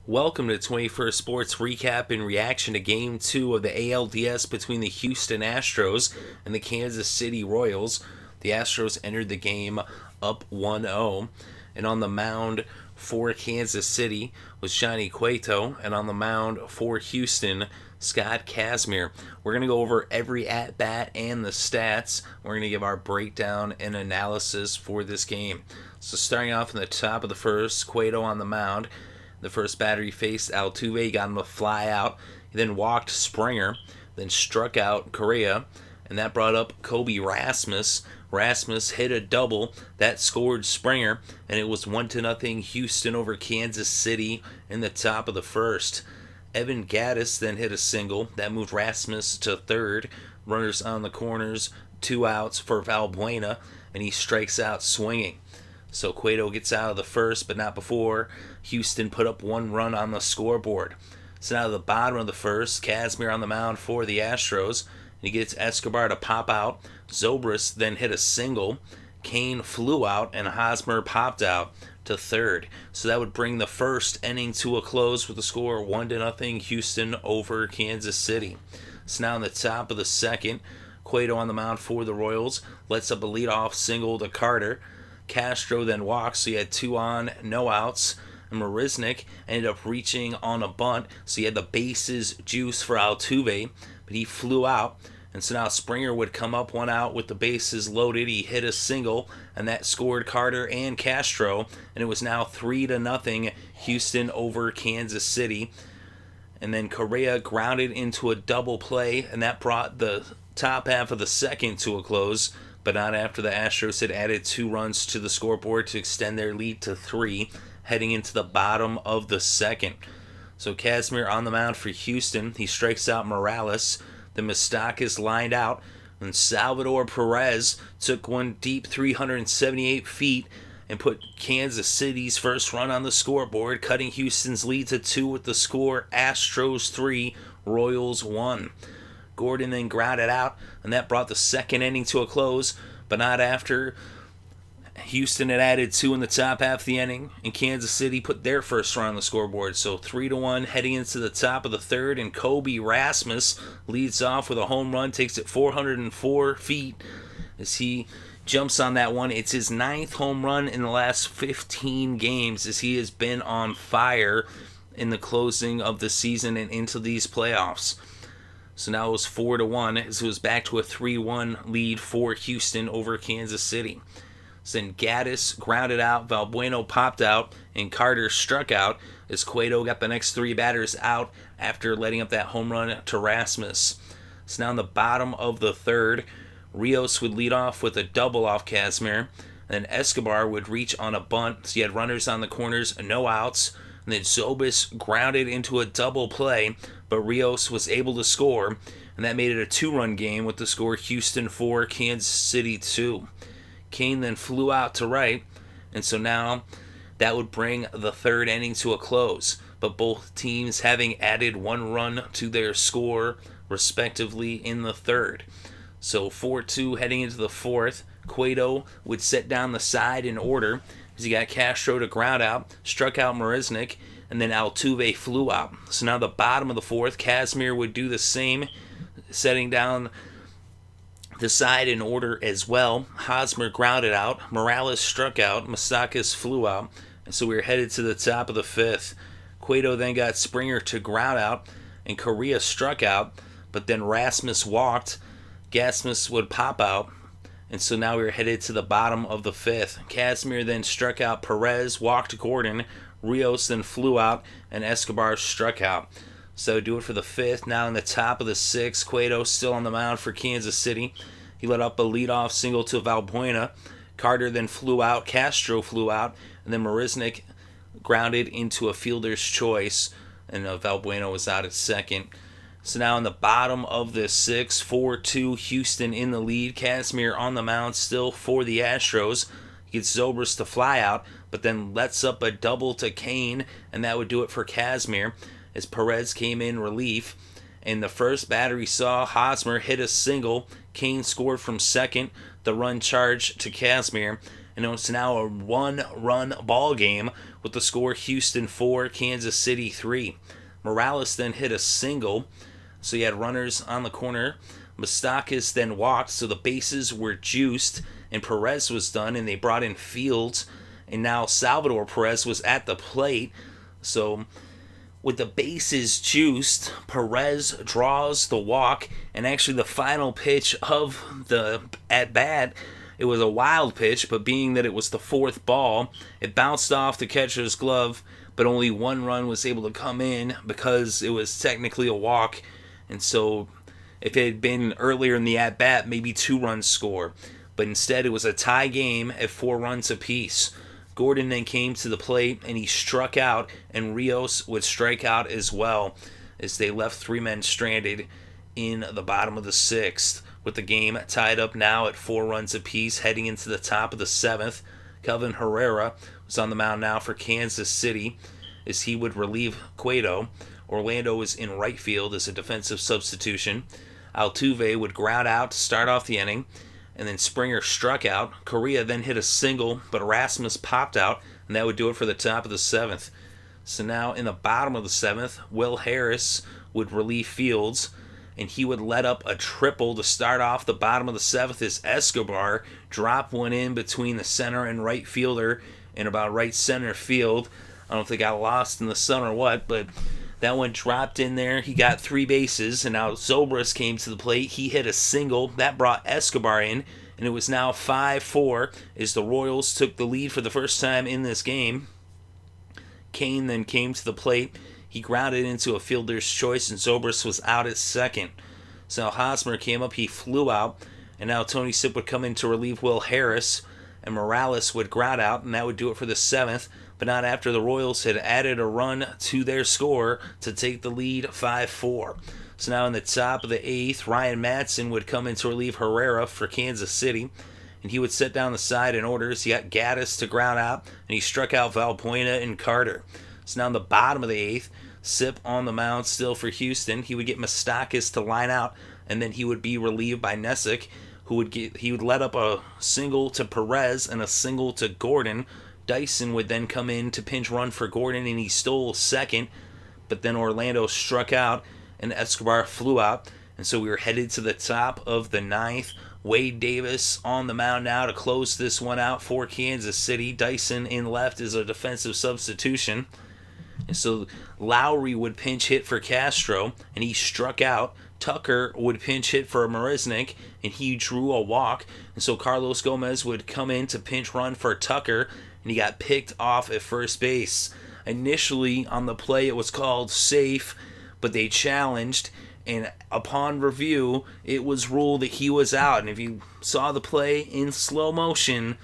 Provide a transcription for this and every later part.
Welcome to 21st Sports Recap in reaction to Game 2 of the ALDS between the Houston Astros and the Kansas City Royals. The Astros entered the game up 1-0, and on the mound for Kansas City was Johnny Cueto, and on the mound for Houston, Scott Kazmir. We're going to go over every at-bat and the stats. We're going to give our breakdown and analysis for this game. So starting off in the top of the first, Cueto on the mound. The first batter he faced, Altuve, got him a fly out. He then walked Springer, then struck out Correa, and that brought up Colby Rasmus. Rasmus hit a double that scored Springer, and it was 1-0 Houston over Kansas City in the top of the first. Evan Gattis then hit a single that moved Rasmus to third. Runners on the corners, 2 outs for Valbuena, and he strikes out swinging. So Cueto gets out of the first, but not before Houston put up 1 run on the scoreboard. So now at the bottom of the first, Kazmir on the mound for the Astros. And he gets Escobar to pop out. Zobrist then hit a single. Kane flew out, and Hosmer popped out to third. So that would bring the first inning to a close with the score 1-0 Houston over Kansas City. So now in the top of the second, Cueto on the mound for the Royals lets up a leadoff single to Carter. Castro then walks, so he had 2 on, no outs. And Marisnik ended up reaching on a bunt, so he had the bases juice for Altuve, but he flew out. And so now Springer would come up 1 out with the bases loaded. He hit a single, and that scored Carter and Castro, and it was now 3-0 Houston over Kansas City. And then Correa grounded into a double play, and that brought the top half of the second to a close, but not after the Astros had added 2 runs to the scoreboard to extend their lead to 3, heading into the bottom of the second. So Kazmir on the mound for Houston. He strikes out Morales. The Moustakas lined out, and Salvador Perez took one deep 378 feet and put Kansas City's first run on the scoreboard, cutting Houston's lead to 2 with the score Astros 3, Royals 1. Gordon then grounded out, and that brought the second inning to a close, but not after Houston had added 2 in the top half of the inning, and Kansas City put their first run on the scoreboard. So 3-1 heading into the top of the third, and Colby Rasmus leads off with a home run, takes it 404 feet as he jumps on that one. It's his 9th home run in the last 15 games as he has been on fire in the closing of the season and into these playoffs. So now it was 4-1 as it was back to a 3-1 lead for Houston over Kansas City. So then Gattis grounded out, Valbuena popped out, and Carter struck out as Cueto got the next 3 batters out after letting up that home run to Rasmus. So now in the bottom of the third, Rios would lead off with a double off Kazmir. Then Escobar would reach on a bunt, so you had runners on the corners, no outs. And then Zobrist grounded into a double play, but Rios was able to score, and that made it a 2-run game with the score Houston 4, Kansas City 2. Kane then flew out to right, and so now that would bring the third inning to a close, but both teams having added 1 run to their score respectively in the third. So 4-2 heading into the fourth, Cueto would set down the side in order as he got Castro to ground out, struck out Marisnik, and then Altuve flew out. So now the bottom of the fourth, Kazmir would do the same, setting down the side in order as well. Hosmer grounded out, Morales struck out, Moustakas flew out, and so we were headed to the top of the fifth. Cueto then got Springer to ground out, and Correa struck out, but then Rasmus walked. Gasmus would pop out, and so now we were headed to the bottom of the fifth. Kazmir then struck out Perez, walked Gordon, Rios then flew out, and Escobar struck out. So do it for the fifth. Now in the top of the sixth, Cueto still on the mound for Kansas City. He let up a leadoff single to Valbuena. Carter then flew out, Castro flew out, and then Marisnik grounded into a fielder's choice, and Valbuena was out at second. So now in the bottom of the sixth, 4-2, Houston in the lead. Kazmir on the mound still for the Astros. He gets Zobrist to fly out, but then lets up a double to Kane, and that would do it for Kazmir as Perez came in relief. In the first batter, he saw Hosmer hit a single. Kane scored from second. The run charged to Kazmir, and it's now a one-run ball game with the score Houston 4, Kansas City 3. Morales then hit a single, so you had runners on the corner. Moustakas then walked, so the bases were juiced, and Perez was done, and they brought in Fields, and now Salvador Perez was at the plate. So with the bases juiced, Perez draws the walk, and actually the final pitch of the at-bat, it was a wild pitch, but being that it was the fourth ball, it bounced off the catcher's glove, but only one run was able to come in because it was technically a walk. And so if it had been earlier in the at-bat, maybe 2 runs score. But instead it was a tie game at 4 runs apiece. Gordon then came to the plate and he struck out, and Rios would strike out as well as they left 3 men stranded in the bottom of the 6th. With the game tied up now at 4 runs apiece heading into the top of the 7th. Kelvin Herrera was on the mound now for Kansas City as he would relieve Cueto. Orlando was in right field as a defensive substitution. Altuve would ground out to start off the inning, and then Springer struck out. Correa then hit a single, but Rasmus popped out, and that would do it for the top of the 7th. So now in the bottom of the 7th, Will Harris would relieve Fields, and he would let up a triple to start off the bottom of the 7th as Escobar dropped one in between the center and right fielder in about right center field. I don't know if they got lost in the sun or what, but that one dropped in there. He got 3 bases, and now Zobrist came to the plate. He hit a single. That brought Escobar in, and it was now 5-4 as the Royals took the lead for the first time in this game. Kane then came to the plate. He grounded into a fielder's choice, and Zobrist was out at second. So now Hosmer came up. He flew out, and now Tony Sipp would come in to relieve Will Harris, and Morales would ground out, and that would do it for the 7th. But not after the Royals had added a run to their score to take the lead 5-4. So now in the top of the 8th, Ryan Madson would come in to relieve Herrera for Kansas City, and he would set down the side in orders. He got Gaddis to ground out, and he struck out Valbuena and Carter. So now in the bottom of the 8th, Sipp on the mound still for Houston. He would get Moustakas to line out, and then he would be relieved by Nesick, he would let up a single to Perez and a single to Gordon. Dyson would then come in to pinch run for Gordon, and he stole second, but then Orlando struck out, and Escobar flew out, and so we were headed to the top of the 9th. Wade Davis on the mound now to close this one out for Kansas City. Dyson in left is a defensive substitution. And so Lowry would pinch hit for Castro, and he struck out. Tucker would pinch hit for Marisnik, and he drew a walk. And so Carlos Gomez would come in to pinch run for Tucker, and he got picked off at first base. Initially on the play it was called safe, but they challenged, and upon review it was ruled that he was out. And if you saw the play in slow motion,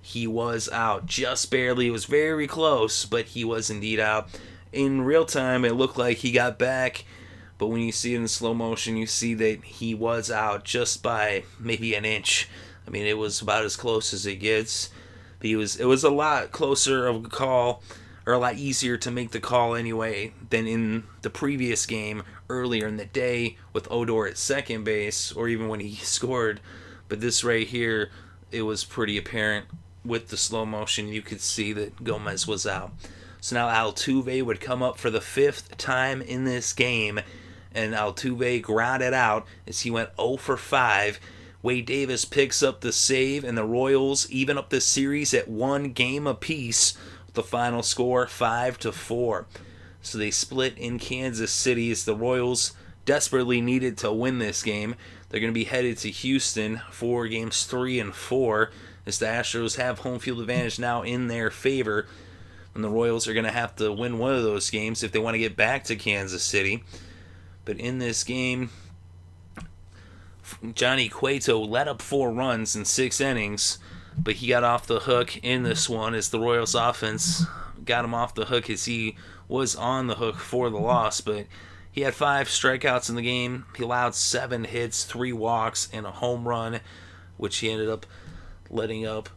he was out. Just barely. It was very close, but he was indeed out. In real time, it looked like he got back, but when you see it in slow motion, you see that he was out just by maybe an inch. I mean, it was about as close as it gets. But it was a lot closer of a call, or a lot easier to make the call anyway, than in the previous game earlier in the day with Odor at second base, or even when he scored. But this right here, it was pretty apparent. With the slow motion, you could see that Gomez was out. So now Altuve would come up for the 5th time in this game, and Altuve grounded out as he went 0 for 5. Wade Davis picks up the save, and the Royals even up the series at 1 game apiece, with the final score 5-4. So they split in Kansas City as the Royals desperately needed to win this game. They're going to be headed to Houston for games 3 and 4. As the Astros have home field advantage now in their favor, and the Royals are going to have to win one of those games if they want to get back to Kansas City. But in this game, Johnny Cueto let up 4 runs in 6 innings, but he got off the hook in this one as the Royals offense got him off the hook as he was on the hook for the loss. But he had 5 strikeouts in the game. He allowed 7 hits, 3 walks, and a home run, which he ended up letting up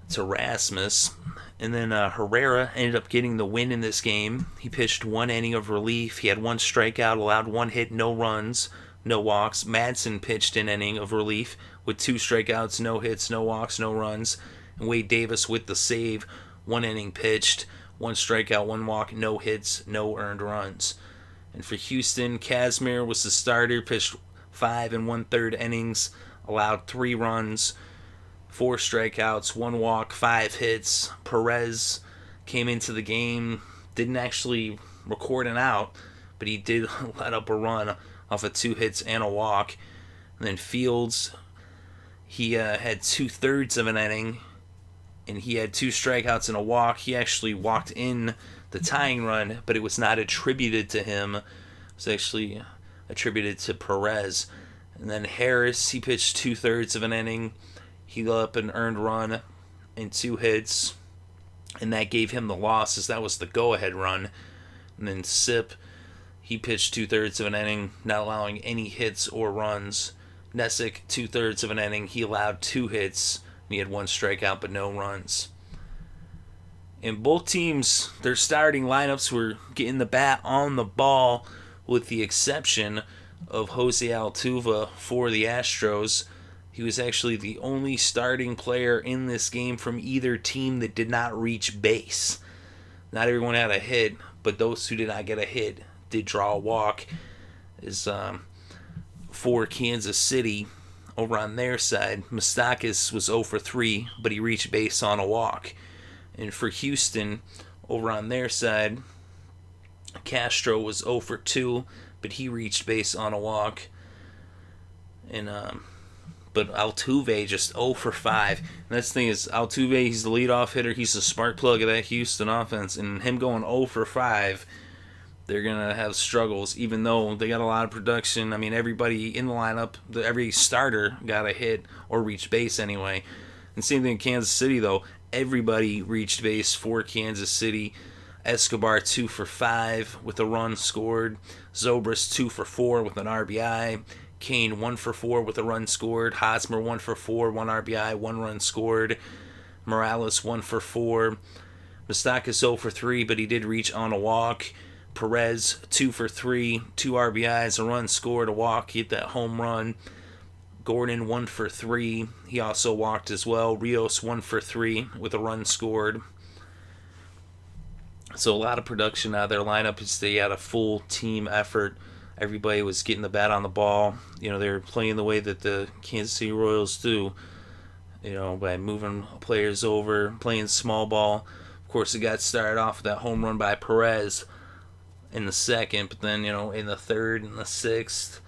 to Rasmus. And then Herrera ended up getting the win in this game. He pitched 1 inning of relief. He had 1 strikeout, allowed 1 hit, no runs, no walks. Madson pitched an inning of relief with 2 strikeouts, no hits, no walks, no runs. and Wade Davis with the save. 1 inning pitched, 1 strikeout, 1 walk, no hits, no earned runs. And for Houston, Kazmir was the starter, pitched 5 1/3 innings, allowed 3 runs, 4 strikeouts, 1 walk, 5 hits. Perez came into the game, didn't actually record an out, but he did let up a run off of 2 hits and a walk. And then Fields, he had 2/3 of an inning, and he had 2 strikeouts and a walk. He actually walked in the tying run, but it was not attributed to him. It was actually attributed to Perez. And then Harris, he pitched 2/3 of an inning. He let up an earned run and 2 hits, and that gave him the loss, as that was the go-ahead run. And then Sip, he pitched 2/3 of an inning, not allowing any hits or runs. Nesick, 2/3 of an inning, he allowed 2 hits, and he had 1 strikeout but no runs. And both teams, their starting lineups were getting the bat on the ball, with the exception of Jose Altuve for the Astros. He was actually the only starting player in this game from either team that did not reach base. Not everyone had a hit, but those who did not get a hit did draw a walk. Is for Kansas City, over on their side, Moustakas was 0 for 3, but he reached base on a walk. And for Houston, over on their side, Castro was 0 for 2, but he reached base on a walk. And but Altuve just 0 for 5. And that's the thing is, Altuve, he's the leadoff hitter. He's the spark plug of that Houston offense. And him going 0 for 5, they're going to have struggles, even though they got a lot of production. I mean, everybody in the lineup, every starter got a hit or reached base anyway. And same thing in Kansas City, though. Everybody reached base for Kansas City. Escobar 2 for 5 with a run scored. Zobrist 2 for 4 with an RBI. Kane 1 for 4 with a run scored. Hosmer 1 for 4, 1 RBI, 1 run scored. Morales 1 for 4. Moustakas 0 for 3, but he did reach on a walk. Perez 2 for 3, 2 RBIs, a run scored, a walk. He hit that home run. Gordon 1 for 3. He also walked as well. Rios 1 for 3 with a run scored. So a lot of production out of their lineup. They had a full team effort. Everybody was getting the bat on the ball. You know, they were playing the way that the Kansas City Royals do, you know, by moving players over, playing small ball. Of course, it got started off with that home run by Perez in the second, but then, you know, in the third and the sixth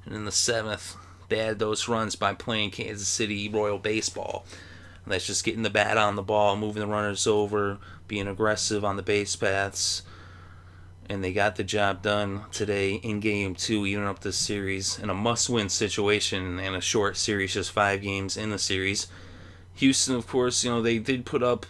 and in the seventh, they had those runs by playing Kansas City Royal baseball. And that's just getting the bat on the ball, moving the runners over, being aggressive on the base paths. And they got the job done today in Game 2, even up this series, in a must-win situation and a short series, just 5 games in the series. Houston, of course, you know, they did put up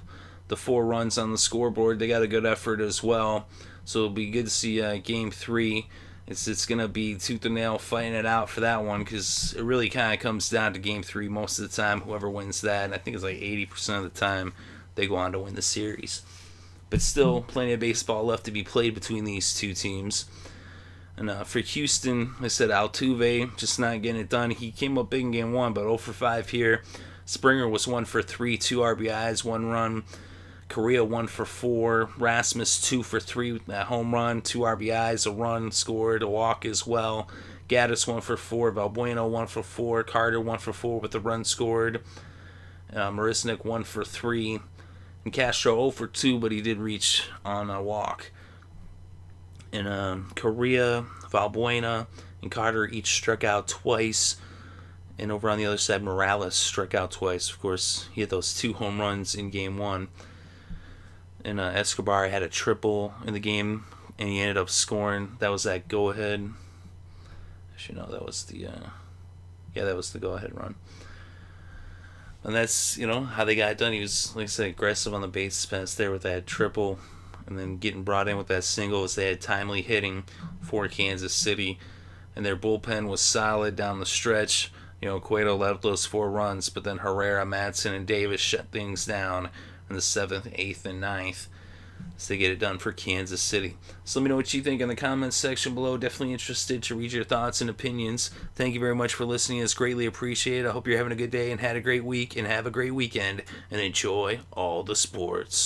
the 4 runs on the scoreboard. They got a good effort as well. So it'll be good to see Game 3. It's going to be tooth and nail fighting it out for that one, because it really kind of comes down to Game 3 most of the time, whoever wins that. And I think it's like 80% of the time they go on to win the series. But still, plenty of baseball left to be played between these two teams. And for Houston, I said Altuve just not getting it done. He came up big in Game 1, but 0 for 5 here. Springer was 1 for 3, 2 RBIs, 1 run. Correa 1 for 4. Rasmus 2 for 3 with that home run, 2 RBIs, a run scored, a walk as well. Gaddis 1 for 4. Valbuena 1 for 4. Carter 1 for 4 with a run scored. Marisnik 1 for 3. And Castro 0 for 2, but he did reach on a walk. And Correa, Valbuena, and Carter each struck out twice. And over on the other side, Morales struck out twice. Of course, he had those 2 home runs in Game 1. And Escobar had a triple in the game, and he ended up scoring. That was that go-ahead. Actually, no, that was the... that was the go-ahead run. And that's, you know, how they got it done. He was, like I said, aggressive on the base paths there with that triple, and then getting brought in with that single as they had timely hitting for Kansas City. And their bullpen was solid down the stretch. You know, Cueto let up those 4 runs, but then Herrera, Madson, and Davis shut things down in the 7th, 8th, and 9th. as they get it done for Kansas City. So let me know what you think in the comments section below. Definitely interested to read your thoughts and opinions. Thank you very much for listening. It's greatly appreciated. I hope you're having a good day and had a great week and have a great weekend and enjoy all the sports.